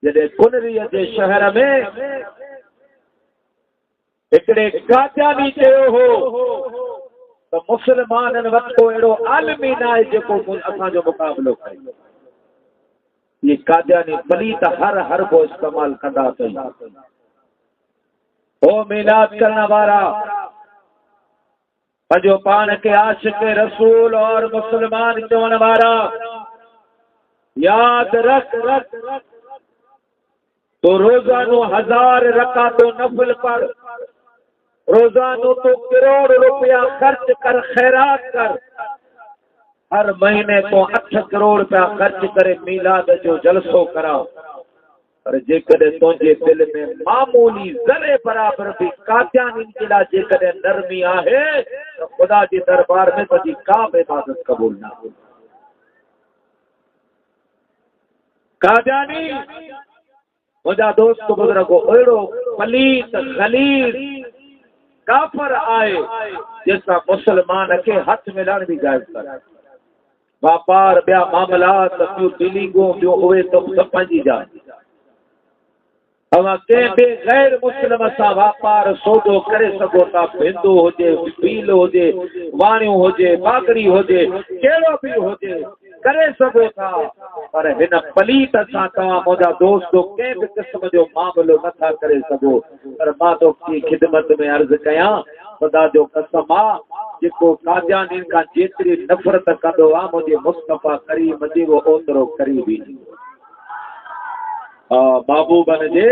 जॾहिं कुनरीअ जे शहर में हिकिड़े काद्यानी चयो हो त मुस्लमाननि वटि को अहिड़ो आलिमी न आहे जेको असांजो मुक़ाबिलो करे। ये काद्यानी पलीत हर हरबो इस्तेमाल कंदा अथई। ओ मिलाद करण वारा, पंहिंजो पान खे आशिक़ रसूल और मुस्लमान चवण वारा, याद रख तो रोजानो 1000 रकातो नफल पढ़, रोजानो तो करोड़ रुपया खर्च कर, खैरात कर, हर महीने को 8 करोड़ रुपया खर्च करे मीलाद जो जलसो करा। पर जेकॾहिं तुंहिंजे दिल में मामूली ज़रे बराबर भी काद्यानी जे लाइ जेकॾहिं नरमी आहे त ख़ुदा जे दरबार में तुंहिंजी का बि इबादत क़बूल न थींदी। काद्यानी मुंहिंजा दोस्त बुज़ुर्गो अहिड़ो पलीत गलीज़ काफ़िर आहे जंहिंसां मुस्लमान खे हथ मिलाइण बि जाइज़ करे। वापार ॿिया मामलात ॿियूं डीलिंगूं ॿियूं उहे त पंहिंजी जाइ। अवां कंहिं बि गैर मुस्लिम सां वापार सौदो करे सघो था, भिंदो हुजे, पीलो हुजे, वाणियूं हुजे, बागड़ी हुजे, कहिड़ो बि हुजे, करे सघो था। पर हिन पलीत सां तव्हां मुंहिंजा दोस्तो कंहिं बि क़िस्म जो मामलो नथा करे सघो। पर मां तोखे ख़िदमत में अर्ज़ु कयां, ख़ुदा जो कसम आहे, जेको काद्यानी खां जेतिरी नफ़रत कंदो आहे मुंहिंजे मुस्तफ़ा करीम जी वो ओतिरो करीबी महबूबन जे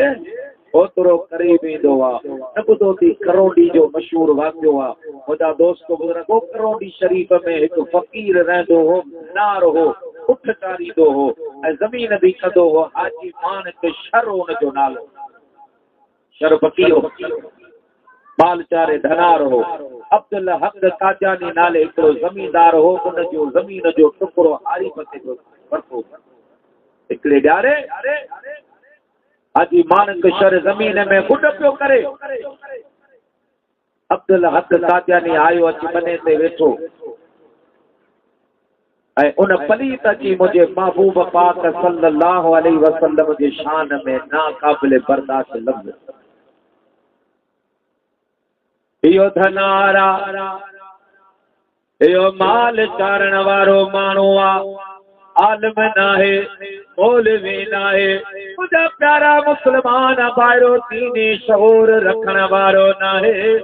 ओतिरो करीब ईंदो आहे। न ॿुधो थी करोडी जो मशहूरु वाक़ियो आहे। मुंहिंजा दोस्त बुज़ुर्गो करोडी शरीफ़ में हिकु फ़क़ीर रहंदो हो, नार हो, उठ चारींदो हो ऐं ज़मीन बि कंदो हो। हाजी मानिक शर हुनजो नालो, शर फ़क़ीर हो, माल चारे धनार हो। अब्दुल हक काद्यानी नाले हिकिड़ो ज़मींदार हो, उनजो ज़मीन जो टुकड़ो आरिफ ते वरितो। हिकिड़े ॾियारे हाजी मानिक शर ज़मीन में गुड पियो करे। अब्दुल हक काद्यानी आयो, अची बने ते वेठो ऐं उन पलीत अची मुंहिंजे महबूब पाक सल्लल्लाहु अलैहि वसल्लम जे शान में नाक़ाबिल बर्दाश्त लफ़्ज़, इहो धनारा, इहो माल चारण वारो माण्हू आहे, आलिम नाहे, मौलवी नाहे, मुंहिंजा प्यारा मुस्लमान भाइरो दीनी शऊर रखण वारो नाहे।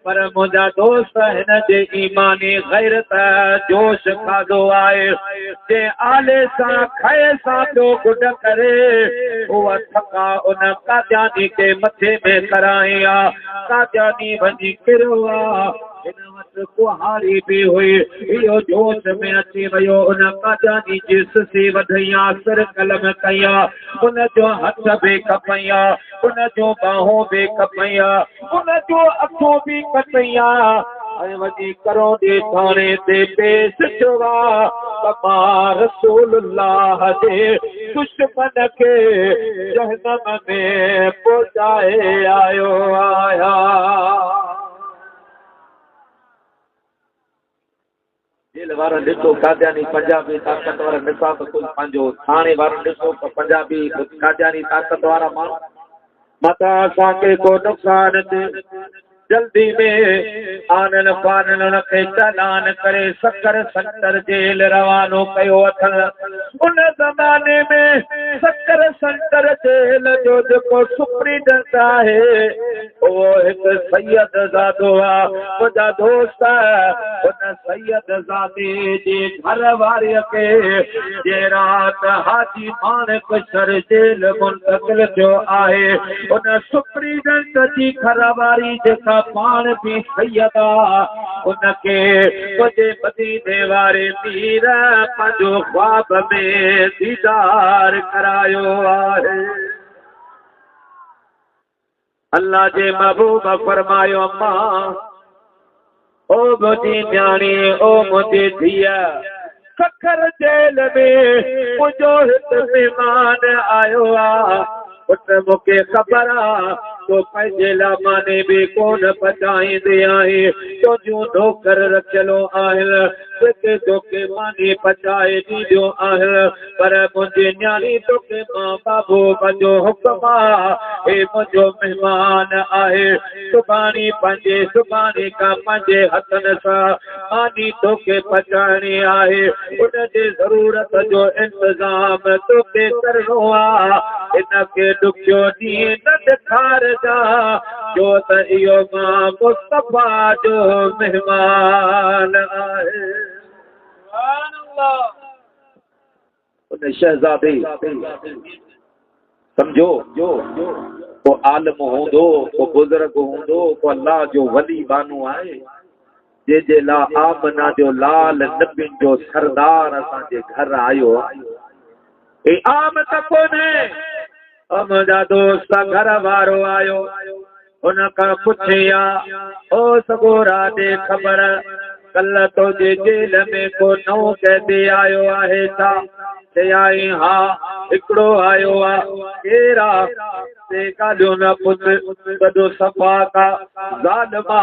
पर मुंहिंजा दोस्त हिन जे ईमानी गैरत जोश खाधो आहे। जे आले सां खए सां पियो गुड करे, उहा थका उन काद्यानी के मथे में कराई आहे। काद्यानी वञी किरियो आहे, हिन वटि कुहाड़ी बि हुई, इहो जोश में अची वियो। उन काद्यानी जी सुसी वधैया, सिर कलम कया, उनजो हथ बि कपैया, उनजो बाहों बि कपैया, उनजो अखों बि कटैया ऐं वञी करोड़ी थाणे ते पेश थियो आहे त मां रसूलुल्लाह जे दुश्मन खे जहन्नम में पहुचाए आयो आहियां। जेल वारा ॾिसो काद्यानी पंजाबी ताक़त वारा निसाब कुल पंहिंजो, थाणे वारा ॾिसो त पंजाबी काद्यानी ताक़त वारा माण्हू। मता असांखे को नुक़सान थिए, जल्दी में आनन फानन खे चालान करे 70 जेल रवानो कयो अथनि। उन ज़माने में 70 जेल जो जेको सुप्रीडेंट आहे उहो हिकु सैयद ज़ादो आहे। मुंहिंजा दोस्त उन सैयद ज़ादे जे घर वारीअ खे जे राति हाजी मानिक शर जेल मुंतक़िल थियो आहे, उन सुप्रीडेंट जी घर वारी जेका पाण बि सैयद आहे, उनखे मुंहिंजे मदीने वारे पीर पंहिंजो ख्वाब में दीदार करायो आहे। अल्लाह जे महबूब फरमायो, अम्मा ओ मुंहिंजी न्याणी, ओ मुंहिंजी धीअ, सखर जेल में मुंहिंजो हिकु महिमान आयो आहे। उन मूंखे ख़बर आहे तो पंहिंजे लाइ माने बि कोन पचाईंदे आहे तो जो नौकर रखियलु आहिनि जेके तोखे मानी पचाए ॾींदियूं आहिनि पर मुंहिंजी न्याणी तोखे मां बाबू मुंहिंजो हुकुम आहे हे मुंहिंजो महिमान आहे सुभाणे खां पंहिंजे हथनि सां मानी तोखे पचाइणी आहे उनजी ज़रूरत जो इंतज़ाम तोखे करणो आहे इनखे ॾुखियो ॾींहुं न ॾेखारजा जो त इहो मां मुस्तफ़ा जो महिमान आहे उन शहज़ादे समझो को आलम हूंदो को बुज़ुर्ग हूंदो को अल्लाह जो वली बानो आहे जे ला आमना जो लाल नबियुनि जो सरदार असांजे घर आयो आहे ए आम त कोन्हे मुंहिंजा दोस्त घर वारो आयो उन खां पुछिया ओ सगोरा ॾे ख़बर कल तुंहिंजे जेल में को नओं कैदी आयो आहे छा चयाई हा हिकिड़ो आयो आहे केरु आहे ते ॻाल्हियो न पुछ वॾो सफ़ा का ज़ालिमा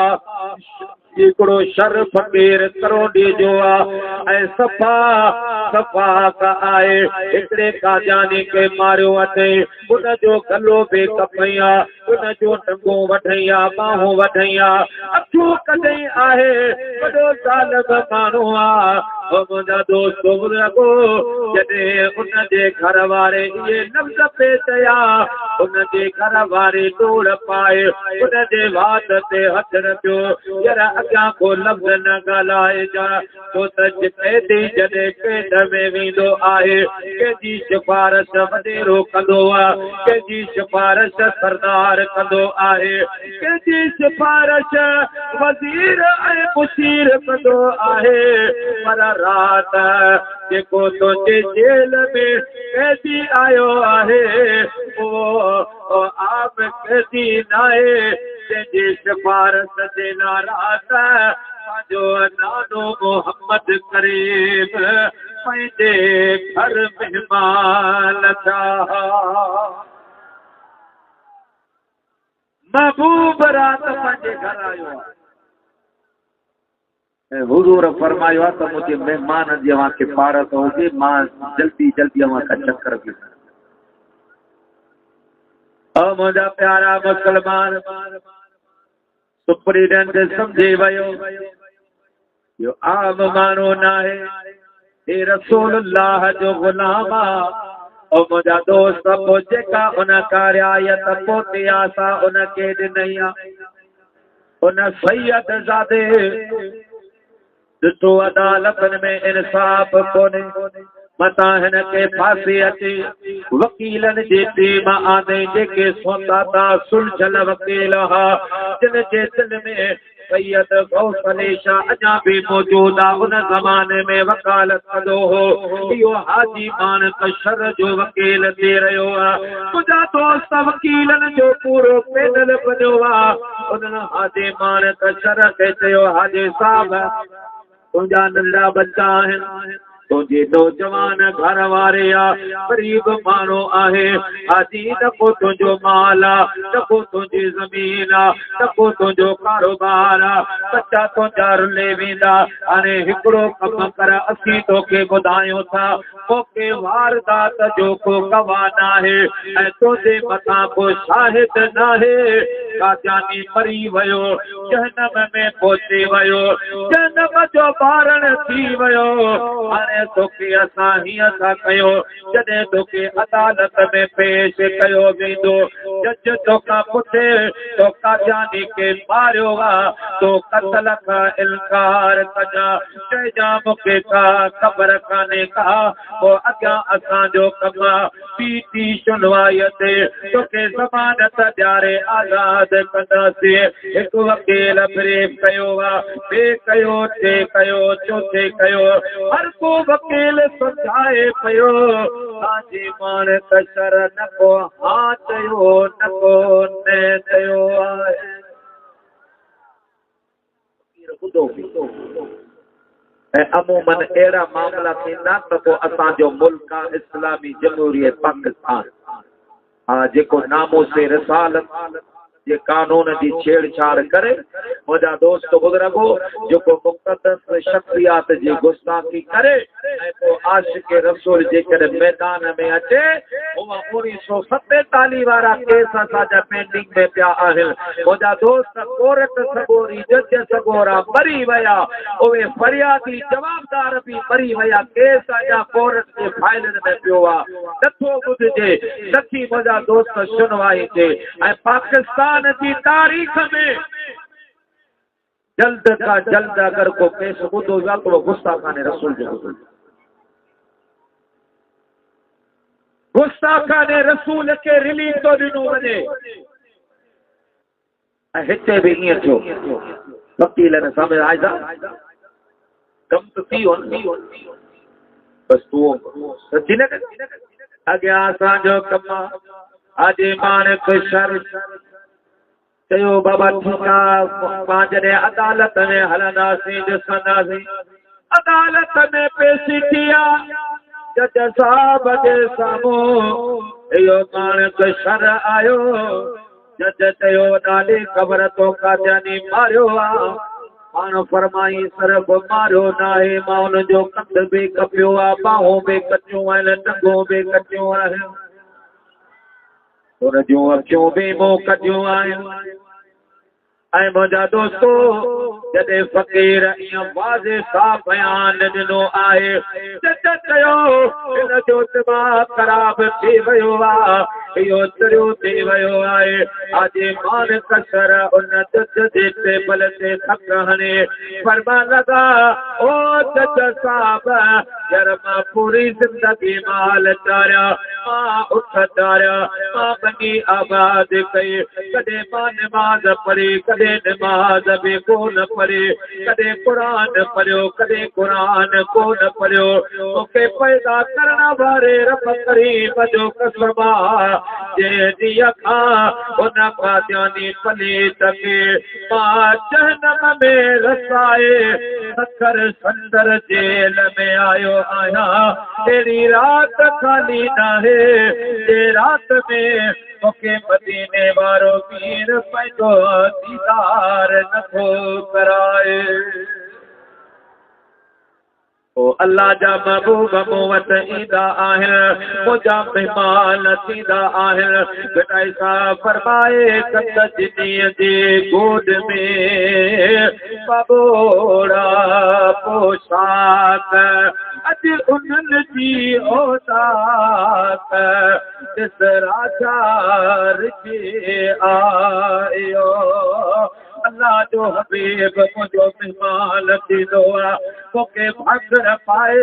हिकिड़ो शर फ़क़ीर करोड़ी जो आहे ऐं सफ़ा का आहे हिकिड़े काजानी खे मारियो अथई उनजो गलो बि कपई आहे उनजो टंगूं वठई आहे ॿाहूं वठई आहे अखियूं कढई आहे वॾो ज़ालिम माण्हू आहे मुंहिंजा दोस्त बुज़ुर्गो जॾहिं उनजे घर वारे इहे लफ़्ज़ पे चया उनजे घर वारे डोड़ पाए उनजे वात ते हथ रखियो यार अॻियां को लफ़्ज़ न ॻाल्हाइजा छो त कैदी जॾहिं कैद में वेंदो आहे कंहिंजी सिफारिश वॾेरो कंदो आहे कंहिंजी सिफारिश सरदार कंदो आहे कंहिंजी सिफारिश वज़ीर ऐं मुशीर कंदो आहे पर रात जेको तुंहिंजे जेल में कैदी आयो आहे उहो आम कैदी नाहे जंहिंजी सिफारिश जे नाराज़ पंहिंजो नालो मोहम्मद करीम पंहिंजे घर महिमान था महबूब रात पंहिंजे घर आयो आहे हुजूर फरमायो आहे त मुंहिंजे महिमान जी अव्हां खे पारत हुजे मां जल्दी अव्हां खां चकर बि मुंहिंजा प्यारा मुस्लमान सुप्रीडेंट सम्झी वियो इहो आम माण्हू न आहे हे रसूलुल्लाह जो गुलाम आहे मुंहिंजा दोस्त पोइ जेका उन खां रिआयत पोइ असां उनखे ॾिनई आहे उन सैयद ज़ादे ॾिठो अदालतनि में इंसाफ़ कोन्हे मतां हिन खे फांसी अचे वकीलनि जी टीम आंदे जेके सोता था सुलझल वकील हुआ जिन जे दिल में सैयद गौस अली शाह अञा बि मौजूद आहे उन ज़माने में वकालत कंदो हो इहो हाजी मानक शर जो वकील थी रहियो आहे मुंहिंजा दोस्त वकीलनि जो पूरो पैनल बनियो आहे उन्हनि हाजी मानक शर खे चयो हाजी साहब तुंहिंजा नंढा बच्चा आहिनि तुंहिंजे नौजवान घर वारे आहे ग़रीब माण्हू आहे हाजी न को तुंहिंजो माल आहे न को तुंहिंजी ज़मीन आहे न को तुंहिंजो कारोबार आहे बच्चा तुंहिंजा रुले वेंदा हाणे हिकिड़ो कमु कर असीं तोखे ॿुधायूं था तोखे वारदात जो को गवाह न आहे ऐं तुंहिंजे मथां को शाहिद न आहे काजानी मरी वियो जहन्नम में पहुची वियो जहन्नम जो ॿारनि थी वियो हाणे तोखे असां हीअं था कयूं जॾहिं तोखे अदालत में पेश कयो वेंदो जज तोखां पुछे तो काजानी खे मारियो आहे तो क़त्ल खां इनकार कजां चइजां मूंखे का ख़बर कान्हे का पोइ अॻियां असांजो कमु पीटी सुनवाई ते तोखे ज़मानत ॾियारे आज़ाद कंदासीं हिकु वकील ब्रेक कयो आहे ॿिए कयो टे कयो चोथे कयो हर को वकील समझाए पियो हाजी मान कशर न को हा चयो न को न चयो आहे ऐं अमूमन अहिड़ा मामला थींदा त पोइ असांजो मुल्क आहे इस्लामी जमहूरियत पाकिस्तान हा जेको नामो से रिसालत ये कानून की छेड़छाड़ करे मुझा दोस्त बुजुर्गो जो को मुक़द्दस शख्सियात जी गुस्ताखी करे तो आशिक रसूल जे करे मैदान में अचे वो 1947 वाला केस असांजा पेंडिंग में पिया आहिनि मुझा दोस्त कोर्ट सगोरी जज सगोरा मरी विया उहे फरियादी जवाबदार भी मरी विया केस अञा कोर्ट जे फाइलनि में पियो आहे नथो ॿुधिजे नथी मुझा दोस्त सुनवाई थिए ऐं पाकिस्तान की तारीख में जल्द का जल्द अगर को केस ॿुधो वियो तो गुस्ताखाने रसूल जो ॿुधो गुस्ताखाने रसूल के रिलीज तो ॾिनो वञे ऐं हिते बि ईअं थियो वकील ने सामने आइजा कम तो थी हो बस तू सची न अॻियां असांजो कमु आहे अॼु माणिक शर चयो बाबा ठीकु आहे मां जॾहिं अदालत में हलंदासीं ॾिसंदासीं अदालत में पेशी थी आहे जज साहब जे साम्हूं इहो माणिक शर आयो जज चयो ॾाढी ख़बर तो काद्यानी मारियो आहे पाण फरमाई सिर्फ़ मारियो न आहे मां हुनजो कंध बि कपियो आहे बाहूं बि कटियूं आहिनि टंगूं बि कटियूं आहिनि हुन जूं अखियूं बि मूं कटियूं आहिनि ऐं मुंहिंजा दोस्तो जॾहिं फ़क़ीर ईअं वाज़े साफ़ बयान ॾिनो आहे जज चयो हिन जो दिमाग़ ख़राब थी वियो आहे इहो तिरियो थी वियो आहे अॼु माणिक शर उन जज जे टेबल ते थक हणे फरमान लॻा ओ जज साहब यार मां पूरी ज़िंदगी माल चारिया मां उठ चारिया मां बनी आबाद कई कॾहिं मां नमाज़ पढ़ी कॾहिं नमाज़ बि कोन पढ़ी कॾहिं क़ुरान पढ़ियो कॾहिं क़ुरान कोन पढ़ियो मूंखे पैदा करण वारे रब करीम जो कसम आहे जे ॾींहं खां उन काद्यानी पलीत खे मां जहन्नम में रसाए सखर संदर जेल में आयो आहियां अहिड़ी राति खाली नाहे जे राति में मूंखे मदीने वारो पीर पंहिंजो दीदार नथो कराए ओ अल्लाह जा महबूब मूं वटि ईंदा आहिनि मुंहिंजा महिमान थींदा आहिनि घटाई सां फरमाए कत जिनीअ जे गोद में बबोड़ा पोशाक अॼु उन्हनि जी औलाद ॾिस राजा रिझे आयो अल्लाह जो हबीब मुंहिंजो महिमान थींदो आहे मूंखे भाॻ पाए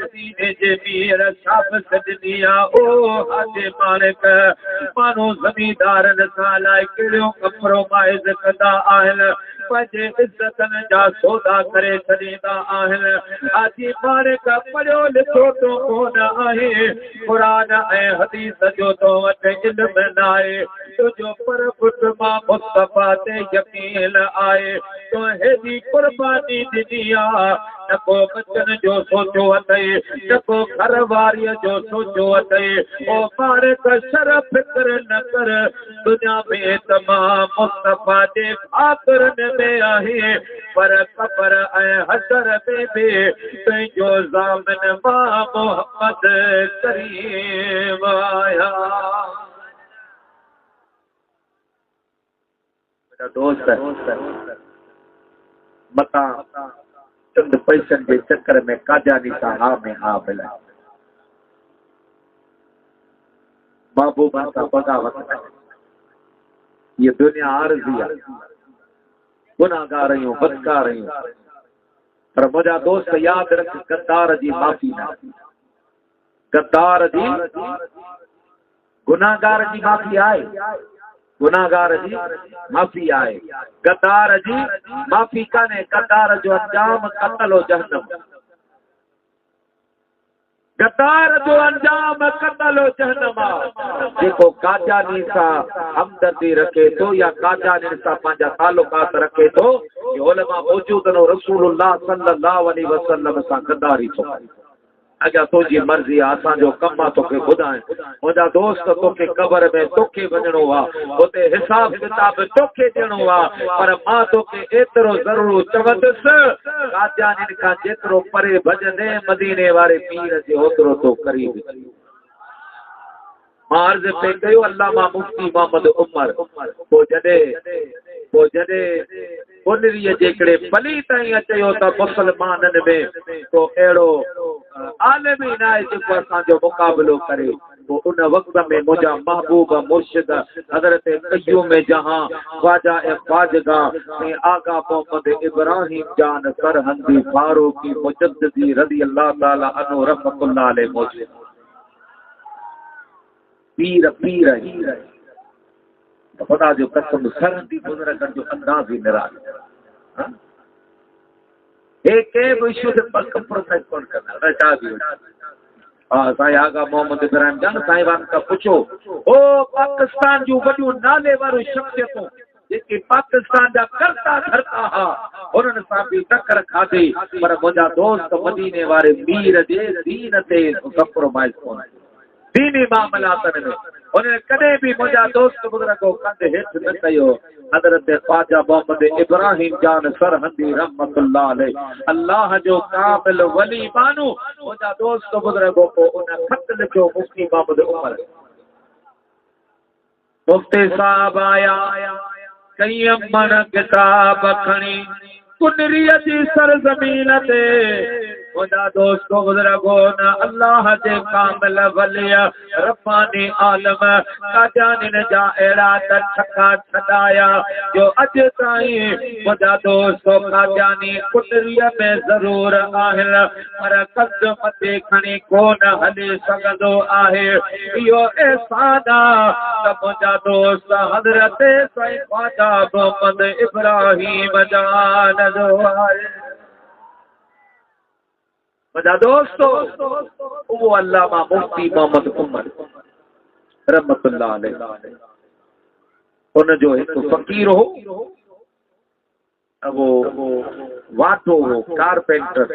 मदीने जे मीर शाबस ॾिनी आहे ओ हाजे मालिक माण्हू ज़मींदारनि सां अलाए कहिड़ो कंप्रोमाइज़ कंदा आहिनि पंहिंजे इज़तनि जा सौदा करे छॾींदा आहिनि हाजी मालिक पढ़ियो लिखियो तो कोन आहे क़ुरान ऐं हदीस जो तो वटि इल्म न आहे तुंहिंजो पर पुट मां मुस्तफ़ा ते यकीन आहे तो हेॾी क़ुर्बानी ॾिनी आहे न को बचन जो सोचो अथई न को घर वारीअ जो सोचो अथई ओ मालिक शर फिक्र न कर दुनिया में तमाम मुस्तफ़ा जे भाकुरनि में आहे पर क़ब्र ऐं हशर में बि तुंहिंजो ज़ामिन मां मोहम्मद करीम आया दोस्त मता चंद पैसनि जे चक्कर में काद्यानी सां हा में हा मिलाए महबूबा सां बग़ावत न ये दुनिया आरज़ी आहे गुनाहगार आहियूं बदकार आहियूं पर मुंहिंजा दोस्त यादि रख गद्दार जी माफ़ी न गद्दार जी गुनाहगार जी माफ़ी आहे गुनाहगार जी माफ़ी आहे गद्दार जी माफ़ी कान्हे गद्दार जो अंजाम क़त्ल हो जहन्नम गद्दार जो अंजाम क़त्ल हो जहन्नम जेको काद्यानी सां हमदर्दी रखे थो या काद्यानी सां पंहिंजा तालुकात रखे थो ये उलमा मौजूद न रसूलुल्लाह सल्लल्लाहु अलैहि वसल्लम सां गद्दारी थो अगर तुझी मर्जी आसा जो कम तोखे बुधाए मुझा दोस्त तोखे कबर में तोखे वजणो वा उते हिसाब किताब तोखे देणो वा पर मां तोखे एतरो जरूर चवंदस कादियानी का जेतरो परे भजने मदीने वाले पीर जे ओतरो तो करीब मार्ज पे कयो अल्लामा मुफ्ती मोहम्मद उमर वो जडे उनरीअ जेकड़े पली ताईं अचयो त मुसलमानन में तो एड़ो आलमी नाए जेको असांजो मुकाबलो करे वो उन वक्त में मुझा महबूब मुर्शिद हजरत कय्यूम जहां ख्वाजा ख्वाजगा में आगा मोहम्मद इब्राहिम जान सरहंदी फारूकी मुजद्दिदी रज़ी अल्लाह ताला अन्हु रहमतुल्लाह अलैहि मौजूद पीर पीर ही खुदा जो कसम सरहंदी बुजुर्गन जो अंदाज ही निराला एक विश्व से पर कंप्रोमाइज कौन करना रचा भी हां साईं आगा मोहम्मद इब्राहिम जान साईं वान का पूछो ओ पाकिस्तान जो वडियो नाले वारो शख्सियतों जेके पाकिस्तान जा करता धरता हा उन्हनि सां बि टक्कर खाधी पर मुंहिंजा दोस्त मदीने वारे मीर जे दीन ते कंप्रोमाइज कोन दीनी मामलातन में उन्हें कदे भी मुझा दोस्त बुजुर्गो कंधे हेठ न कयो हजरत ख्वाजा मोहम्मद इब्राहिम जान सरहंदी रहमतुल्लाह अलैह अल्लाह जो काबिल वली बानो मुझा दोस्त बुजुर्गो को उन खत लिखो मुफ्ती मोहम्मद उमर मुफ्ती साहब आया कई मन किताब खणी कुनरिया जी सरजमीन ते मुझा दोस्तों बुजुर्गो न अल्लाह जे कामिल वलिया रब्बानी आलम काजानिन जा एड़ा त छक्का छडाया जो अज ताईं मुझा दोस्तों काजानी कुटरिया में जरूर आहिल पर कद मते खणी कोन हली सघंदो आहे इहो एहसाना त मुझा दोस्त हज़रत साईं ख्वाजा मोहम्मद इब्राहिम जान जो आहे मुझा दोस्तों वो अल्लामा मुफ्ती मोहम्मद उमर रहमतुल्लाह अलैह उन जो एक फकीर हो वो वाठो हो कारपेंटर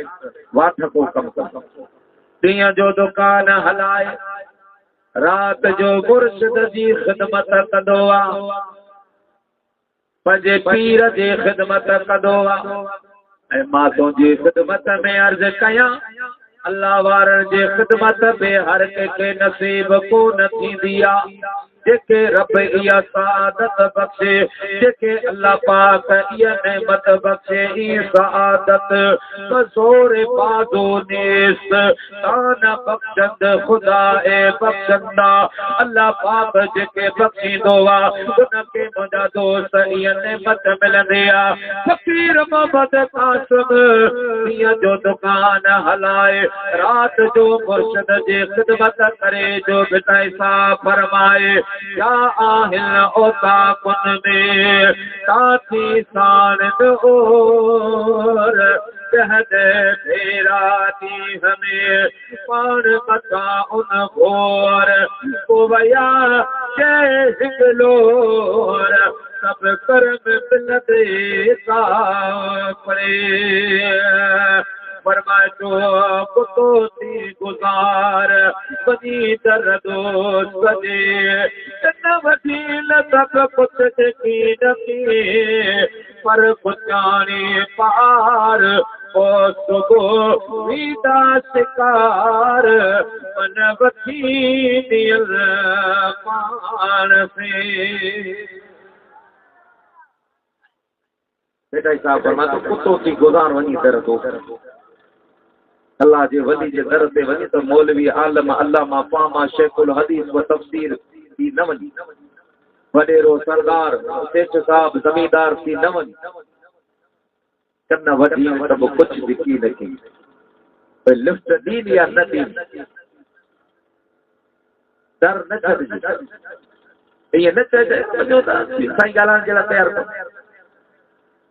वाठ को कम कर दिया जो दुकान हलाए रात जो मुर्शिद जी खिदमत कंदो आ पंजे पीर जी खिदमत कंदो आ मां तुझी खिदमत में अर्ज कया अल्लाह वारन जी खिदमत में हर के नसीब को न थींदी आ जेके रब इया सआदत बख्शे जेके अल्लाह पाक इया नेमत बख्शे ई सआदत बज़ोर बादो नेस ताना बख्शंद खुदा ए बख्शंदा अल्लाह पाक जेके बख्शींदो आ उनके मुंहिंजा दोस्त इया नेमत मिलंदी आ फकीर मोहम्मद कासिम इया जो दुकान हलाए रात जो मुर्शिद जी खिदमत करे जो बिताइसा फरमाए या आहिल ओता कुन में साथी सानद और कहदे तेरा दी हमें पान मता उन घोर कोवया के हिगलोर सब कर्म मिलदे सा पड़े फरमाए तो कुतो थी गुजार बनी दर्दो सजे न वकील सब कुछ की नकी पर कुचानी पार ओ सुबो वीदा शिकार मन वकील मान से बेटा साहब फरमा तो कुतो थी गुजार वनी दर्दो अल्लाह जे वली जे दर ते वनी तो मौलवी आलम अल्लामा फामा शेखुल हदीस व तफसीर की न वनी वडेरो सरदार सेठ साहब जमींदार की न वनी कन्न वडी सब कुछ दिखी लगी पे लिफ्ट दी या न दी दर न छॾिजे ये न चइजे वञो था साईं ॻाल्हाइण जे लाइ तयारु कोन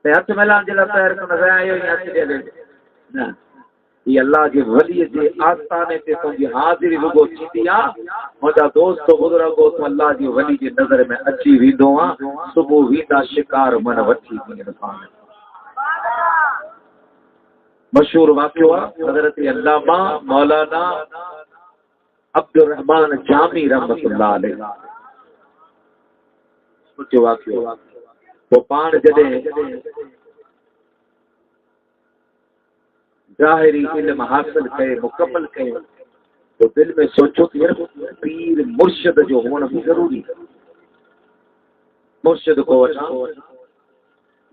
ते हथ मिलाइण जे लाइ तयारु कोन आयो हथ ॾे न ये अल्लाह के वली जे आस्थाने ते तुझी हाजिरी रुगो थींदी आ मुंहिंजा दोस्त बुजुर्गो तो अल्लाह जी वली जे नज़र में अची वेंदो आ सुबुह वींदा शिकार मन वठी वञनि पाण मशहूर वाक़ियो आहे हज़रत अल्लामा मौलाना अब्दुल रहमान जामी रहमतुल्लाह अलैह जो वाक़ियो वो पाण जॾहिं ज़ाहिरी इल्म हासिल कये मुकम्मल कये तो दिल में सोचो कि पीर मुर्शिद जो होना भी जरूरी है। मुर्शिद को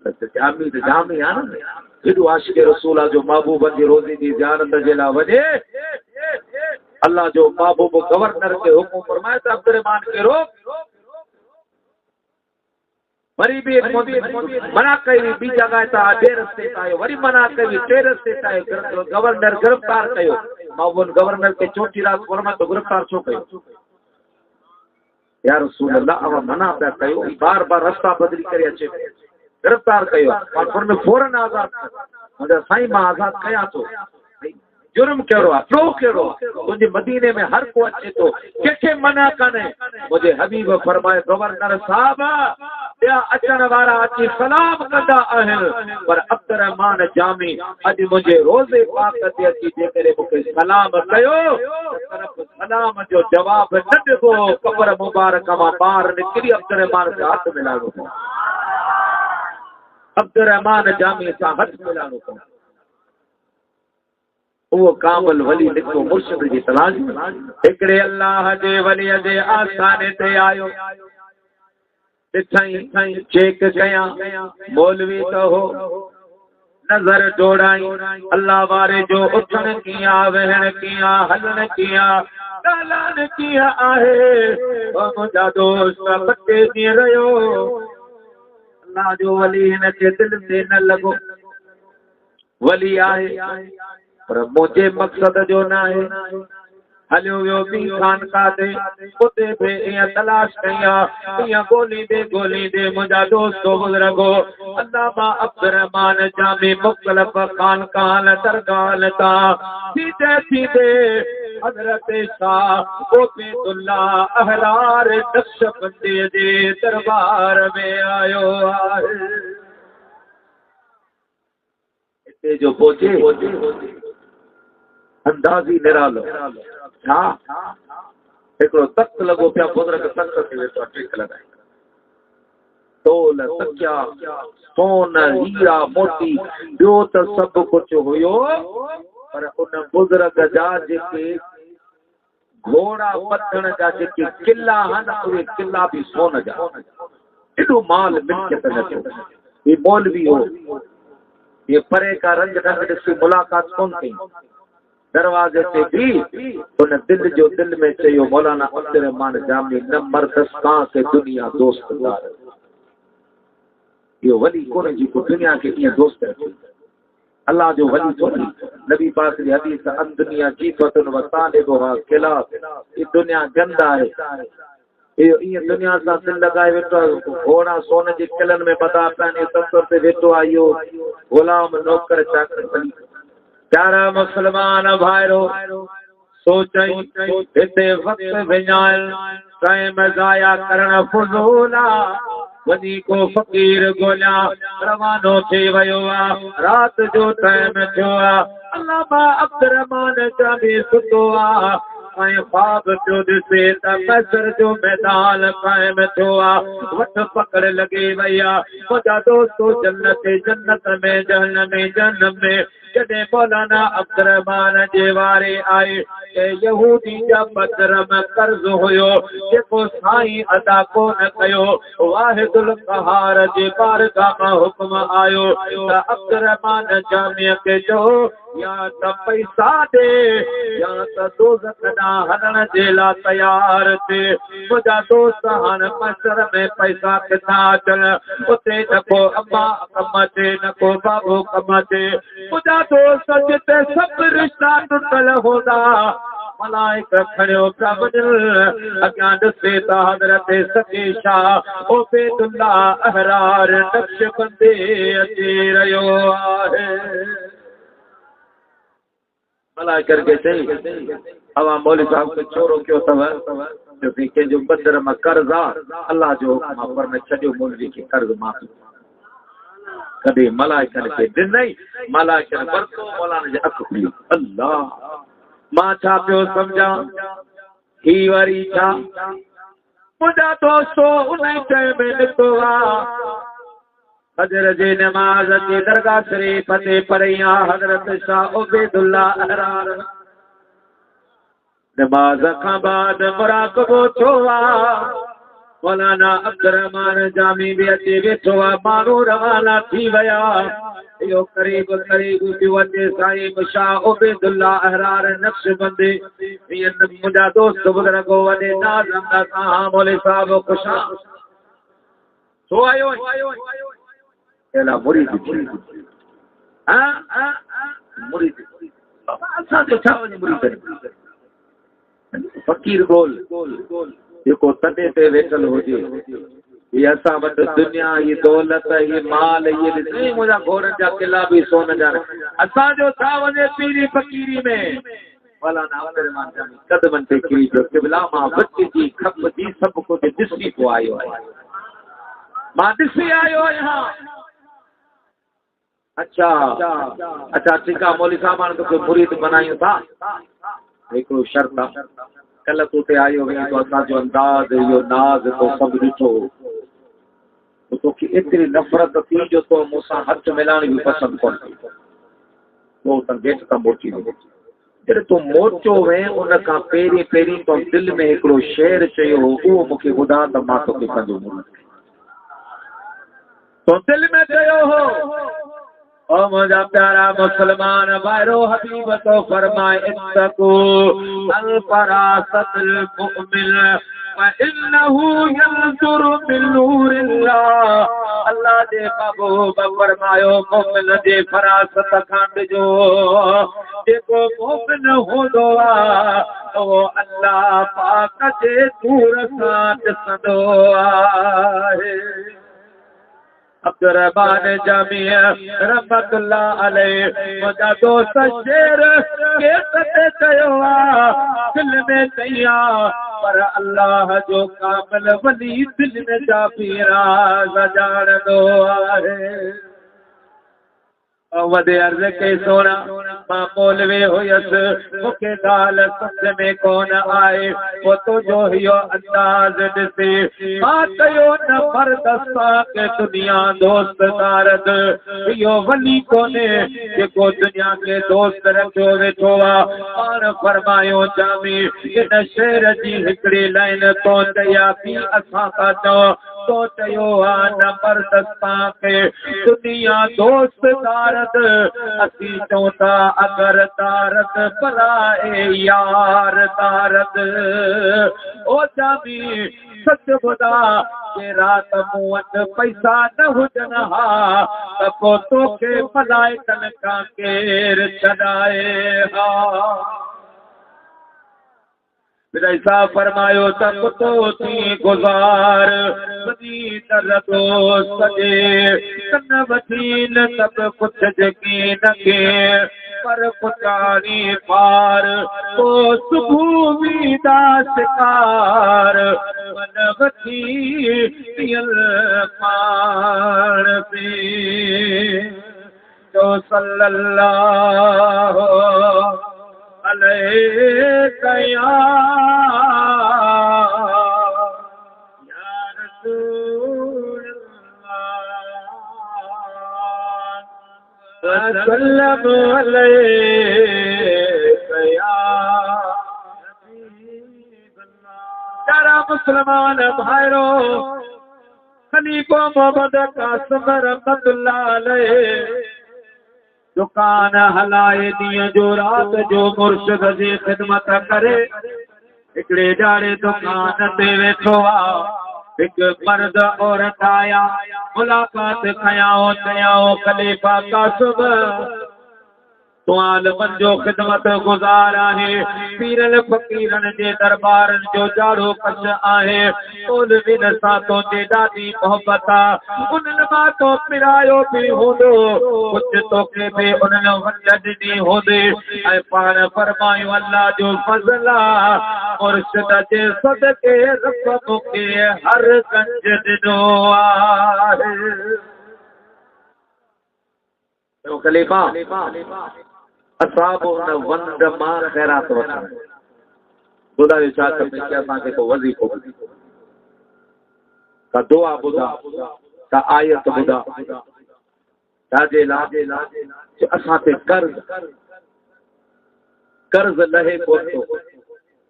जामी तो जामी है ना हेॾो आशिक़ रसूल आहे जो महबूब जी रोज़ी जी ज़ियारत जे लाइ वञे। अल्लाह जो महबूब गवर्नर के हुकुम फरमाए त अब्दुर्रहमान के रोक वरी भी मना कई ॿी जगह ता ॿिए रस्ते ते आयो वरी मना कई टे रस्ते ते आयो गवर्नर गिरफ्तार कयो महबूब गवर्नर के चोटी रात फरमाए तो गिरफ्तार छो कयो। या रसूल अल्लाह अब मना पिया कयो बार बार रास्ता बदली करे अचे गिरफ्तार कयो और में फौरन आज़ाद मुंहिंजा साईं मां आज़ाद कयां थो। जुर्म कहिड़ो आहे ॾोह कहिड़ो आहे तुंहिंजे मदीने में हर को अचे थो कंहिंखे मना कान्हे। मुंहिंजे हबीब फरमाए गवर्नर साहब ॿिया अचण वारा अची सलाम कंदा आहिनि पर अब्दुर्रहमान जामी अॼु मुंहिंजे रोज़े पाक ते अची जेकॾहिं मूंखे सलाम कयो सलाम जो जवाब न ॾिबो कब्र मुबारक मां ॿाहिरि निकिरी अब्दुर्रहमान सां हथ मिलाइणो पवंदो। अब्दुर्रहमान जामी सां हथ मिलाइणो पवंदो। वो कामल वली निको मुर्शिद जी तलाश हिकड़े अल्लाह जे वली जे आस्थाने ते आयो ॾिठई चेक कया मौलवी तो हो नजर जोड़ाई अल्लाह वारे जो उथण किया वेहण किया हलण किया ॻाल्हाइण किया आहे मुंहिंजा दोस्त बटे ॾींहं रहियो अल्लाह जो वली हिन जे दिल ते न लॻो वली आहे पर मुझे मकसद जो ना है हलियो वियो बी खानका ते उते बि ईअं तलाश कया ईअं गोली दे मुंहिंजा दोस्त बुज़ुर्गो अल्लामा अब्दुर्रहमान जामी मुख़्तलिफ़ खानकान दरगाहन ता सीधे हज़रत शाह उबैदुल्लाह अहरार नक्शबंदी जे दरबार में आयो आहे। इते जो पहुचे अंदाज़ी निरालो छा हिकिड़ो तख्त लॻो पिया बुज़ुर्ग तख्त ते वेठो टेक लॻाए तोल तकिया सोन हीरा मोती ॿियो त सभु कुझु हुयो पर उन बुज़ुर्ग जा जेके घोड़ा पत्थर जा जेके किला आहिनि उहे किला बि सोन जा एॾो माल मिल्कियत न थियो। ये मौलवी हो ये परे का रंग ढंग ॾिसी मुलाक़ात कोन कई दरवाजे ते भी उन दिल में चयो मौलाना अब्दुर्रहमान जामी न मर्दस्तां के दुनिया दोस्तदार यो वली कोन जी को दुनिया के ईअं दोस्त रखे अल्लाह जो वली थोड़ी नबी पाक जी हदीस अन दुनिया जीततुन व तालिबुहा किला ये दुनिया गंदा है ये दुनिया सां दिल लगाए वेठो घोड़ा सोन जे किलन में बदा पानी तस्वर ते वेठो आयो गुलाम नौकर चाकर प्यारा मुसलमान भाइरो सोचई हिते वक्त विञाइल टाइम ज़ाया करण फुज़ूल वञी को फ़कीर ॻोल्हिया रवानो थी वियो आहे राति जो टाइम थियो आहे अल्लामा अब्दुर्रहमान जामी सुतो आहे ऐं ख्वाब पियो ॾिसे त मैसर जो मैदान क़ाइम थियो आहे वठ पकड़ लॻी वई आहे मुंहिंजा दोस्तो जन्नत में जहन्नम में जॾहिं मौलाना अब्दुर्रहमान जे वारे आए यहूदी जा बदर में कर्ज हुयो जेको साईं अदा कोन कयो वाहिदुल क़हार जे बारगाह मां हुक्म आयो त अब्दुर्रहमान जामी खे चओ या त पैसा दे या त दोज़ख ॾांहुं हलण जे लाइ तयार थिए मुंहिंजा दोस्त हाणे मसर में पैसा किथां अचनि उते न को अम्मा कम अचे न को बाबो कम अचे मुंहिंजा दोस्त जिते सभु रिश्ता टुटल हूंदा मलाइक खड़ियो पिया वञनि अॻियां ॾिसे त हज़रत सची शाह उबैदुल्लाह अहरार नक्शबंदी अची रहियो आहे। मलाइक करके चई अवा मौलवी साहब खे छोरो कयो अथव जो कंहिंजो बदर में कर्ज़ आहे अल्लाह जो हुकुम पर में छॾियो मौलवी खे कर्ज़ माफ़ कदे मलाइकन के दिन नहीं मलाइकन वरतो मौलाना जे अख खुली अल्लाह मां छा पियो समझा ही वरी छा मुंहिंजा दोस्तो उन टाइम में निकितो फजर जे नमाज जे दरगाह शरीफ ते पढ़िया हज़रत शाह उबैदुल्लाह अहरार नमाज खां बाद मुराक़बो थियो मौलाना अब्दुर्रहमान जामी भी अचे वेठो माण्हू रवाना थी विया इहो करीब पियो अचे साईं शाह उबैदुल्लाह अहरार नक्शबंदी मुंहिंजा दोस्त बुज़ुर्ग वॾे नाज़ सां मौलवी साहब ख़ुशा छो आयो एला मुरीद मुरीद असां जो छा वञे मुरीद फ़कीर गोल जेको तॾे ते वेठल हुजे ये असां वटि दुनिया ये दौलत ये माल ये नहीं मुंहिंजा घोड़नि जा किला बि सोन जा असांजो छा वञे पीरी फ़कीरी में मौलाना अब्दुर्रहमान जामी कदमनि ते किरी पियो क़िबला मां बचजी खपजी सभु कुझु ॾिसी पोइ आयो आहियां मां ॾिसी आयो आहियां अच्छा ठीकु आहे मौलवी साहब हाणे तोखे मुरीद बनायूं था हिकिड़ो शर्त आहे कल तूं ते आयो वई तो असांजो अंदाज़ इहो नाज़ तो सभु ॾिठो तोखे एतिरी नफ़रत थी जो तो मूंसां हथ मिलाइण बि पसंदि कोन थी पोइ त गेट तां मोटी जॾहिं तूं मोटियो वएं उन खां पहिरीं तो दिलि में हिकिड़ो शेर चयो हो उहो मूंखे ॿुधा त मां तोखे पंहिंजो मुरीद तो दिलि में चयो हो ओ मुझा प्यारा मुसलमान भाइरो हबीब तो फरमाए इत्तकू अल फरासतुल मुमिन व इन्नहु यंजुरु बिन नूरिल्लाह अल्लाह जे महबूब फरमायो मुमिन जे फरासत खां ॾिजो जेको मुमिन हूंदो आहे ओ अल्लाह पाक जे नूर सां ॾिसंदो आहे अब्दुर्रहमान जामी रहमतुल्लाह अलैहि मुंहिंजा दोस्त शेर केस ते चयो दिल में कया पर अल्लाह जो कामिल वली दिल में जा राज़ ॼाणंदो आहे वॾे अर्ज़ कई सोना मां मौलवी हुयसि मूंखे ॻाल्हि सम्झ में कोन आहे पोइ तुंहिंजो इहो अंदाज़ ॾिसी मां कयो न फर्द के दुनिया दोस्त दारद इहो वली कोन्हे जेको दुनिया खे दोस्त रखियो वेठो आहे पाण फरमायो जामी इन शेर जी हिकिड़ी लाइन तो चया थी असां था चओ तो चयो आहे न मर्दस्तां खे दुनिया दोस्त दारद असीं चऊं था अगरि दारद भलाए यार दारद ओ जामी सच ॿुधा जे राति मूं वटि पैसा न हुजनि हा त पोइ तोखे मलाइकनि खां केरु छॾाए हा विजय साहब फरमायो त कुतो थी गुज़ार वॾी दर्दो सॼे कन वठीन सभु कुझु यकीन के पर पुचारी पार तो सुबुह वीदा शिकार मन वठी पियल पाण पे जो सल्लल्लाहु अलैहि या रसूल अल्लाह सल्लम अलैहि या प्यारा मुसलमान भाइरो खलीफा मोहम्मद कासिम रहमतुल्लाह अलैहि दुकान हलाए ॾींहं जो राति जो मुर्शिद जी ख़िदमत करे हिकिड़े ॼाणे दुकान ते वेठो आहे हिकु मर्द औरत आया मुलाक़ात कयाऊं चयाऊं खलीफ़ा कासिम तूं आलमनि जो ख़िदमत गुज़ार आहे पीरनि फ़क़ीरनि जे दरबारनि जो ॼाणो कश आहे मौलवीन सां तुंहिंजी ॾाढी मोहबत आहे उन्हनि मां तो पिरायो बि हूंदो कुझु तोखे बि उन्हनि वंड ॾिनी हूंदी ऐं पाण फरमायूं अल्लाह जो फज़ल आहे मुर्शिद जे सदके रब मूंखे हर कंज ॾिनो आहे तो खलीफा असाब उन वंड मां खैरात वठण ॿुधायो छा खपे कि असांखे को वज़ीफ़ो का दुआ ॿुधा का आयत ॿुधा छाजे लाइ असांखे कर्ज़ लहे कोन थो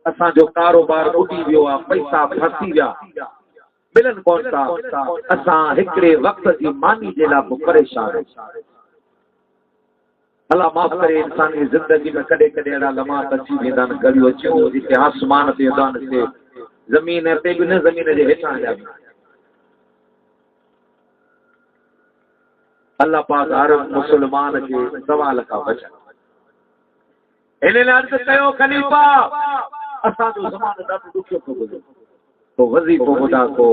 असांजो कारोबार उॾी वियो आहे पैसा फसी विया मिलन कोन था असां हिकिड़े वक़्त जी मानी जे लाइ परेशान आहियूं अल्लाह माफ़ करे इंसान जी ज़िंदगी में कॾहिं कॾहिं अहिड़ा लम्हा अची वेंदा आहिनि घड़ियूं अचूं जिते आसमान ते हूंदा आहिनि ज़मीन ते बि न ज़मीन जे हेठां हलिया अल्लाह पाक हर मुसलमान खे सवाल खां बचाए इन लाइ अर्ज़ कयो खलीफ़ा असांजो ज़मानो ॾाढो ॾुखियो थो गुज़रे को वज़ीफ़ो ॿुधा को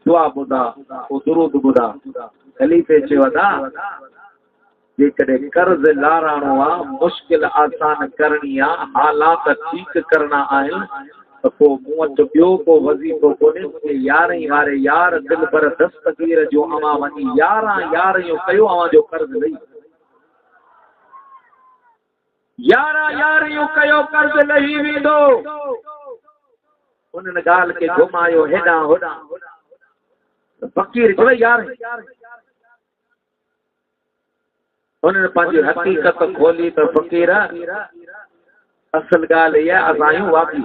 दुआ ॿुधा को दुरूद ॿुधा खलीफ़े चयो अदा जेकॾहिं कर्ज़ लाराइणो आहे मुश्किल आसान करणी आहे हालात ठीकु करणा आहिनि त पोइ मूं वटि ॿियो को वज़ीफ़ो कोन्हे यारहें वारे यार दिलि भर दस्तगीर जो अवां वञी 11 यारियूं कयो अवां जो कर्ज़ लही 11 यारियूं कयो कर्ज़ लही वेंदो उन्हनि ॻाल्हि खे घुमायो हेॾां होॾां फ़क़ीर चवे यार उन्हनि पंहिंजी हक़ीक़त खोली त फ़क़ीर असल ॻाल्हि इहा असां आहियूं वाबी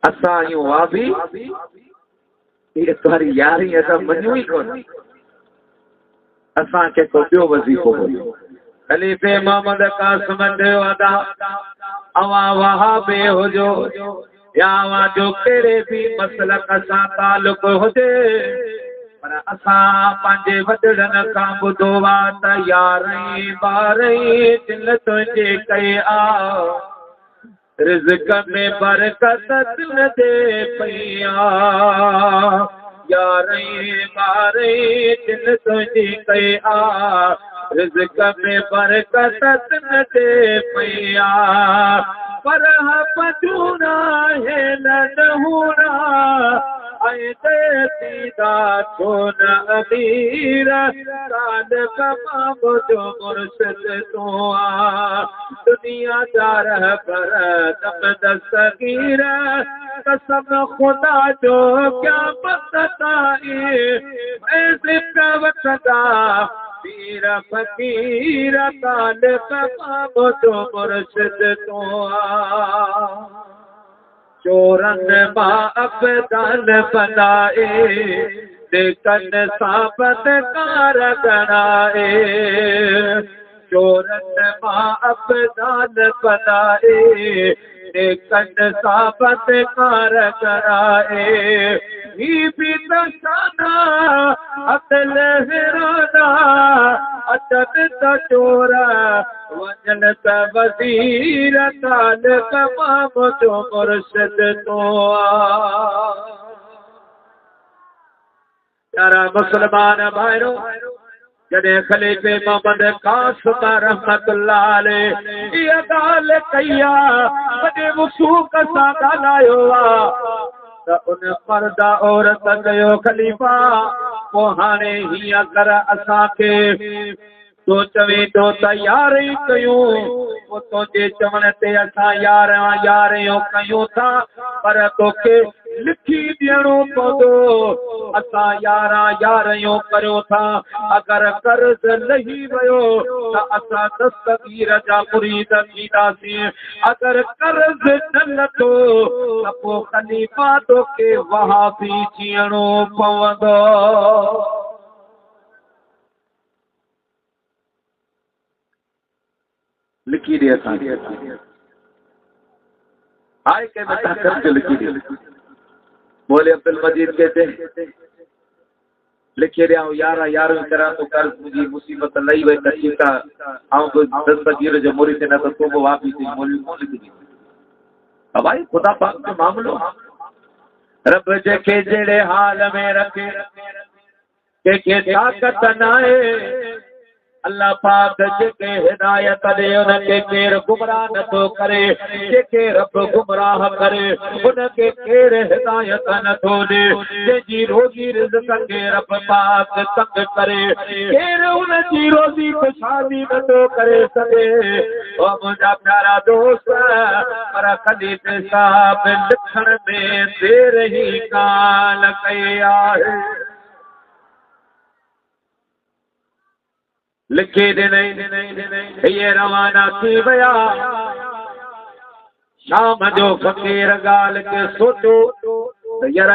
असां आहियूं वाबी इहे तुम्हारी यारी असां मञूं ई कोन असांखे को ॿियो वज़ीफ़ो कोन्हे खलीफ़े मोहम्मद कासिम चयो अदा अवां वहाबे हुजो या अवां जो कहिड़े बि मसलक सां तालुक हुजे पर असां पंहिंजे वॾड़नि खां ॿुधो आहे त 11 12 दिल तुंहिंजे कई आ रिज़्क़ में बरकत दिल दे पई आ 11 12 दिल तुंहिंजी कई आ रिज़्क़ में बरकत दिल दे पई आ पर पजूना है नहूरा ऐं सीधा छो न अमीर काल कमाम जो मुर्शिद तूं आ दुनिया जा रहबर दम दस्तगीर कसम खुदा जो क्या बताई मैं ज़िक्र वठदा पीर फ़कीर काल कमाम जो मुर्शिद तूं आ चोरन मां अबदान बनाए देखन साबत कार गणाए चोरन मां अबदान बनाए देखन साबत कार गणाए ही भी दसाना अकल हिराना अचन त चोरा वञन त वज़ीर काल कमाम जो मुर्शिद तूं आ प्यारा मुसलमान भाइरो जॾहिं खलीफ़े मोहम्मद कासिम रहमतुल्लाह अलैह इहा ॻाल्हि कई आहे वॾे वसूक सां ॻाल्हायो आहे त उन मर्द औरत कयो खलीफ़ा पोइ हाणे हीअं कर असांखे तो चवे तो तयारी कयूं वो तुंहिंजे चवण ते असां 11 यारियूं कयूं था पर तोखे लिखी ॾियणो पवंदो असां 11 यारियूं करियूं था अगरि कर्ज़ लही वियो त असां दस्तगीर जा मुरीद थींदासीं अगरि कर्ज़ न लथो त पोइ खलीफ़ा तोखे वहाबी थियणो पवंदो लिखी दे असांखे हाय के बता कर्ज लिखी दे बोले अब्दुल मजीद कहते लिखे रहा हूँ 11 यारों करा तो कर्ज मुझी मुसीबत लई वही तशीका आऊं को दस्तगीर जो मुरीद न तो तुम वापस थी मौलवी कौन लिखी दी अब भाई खुदा पाक जो मामलो रब जेके जेड़े हाल में रखे के ताकत नाए अल्लाह पाक जेके हिदायत दे उनके केर गुमराह न तो करे, जेके रब गुमराह करे उनके केर हिदायत न तो दे। जेजी रोजी रिज़्क़ के रब पाक तंग करे, केर उन जी रोजी खुशाली न तो करे सके। ओ मुंहिंजा प्यारा दोस्त, पर खलीफ़े साहब लिखण में देर ही काल कई आहे। लिखे दिन ये रवाना थी वया, शाम जो फ़क़ीर ॻाल्हि के सोचो त यार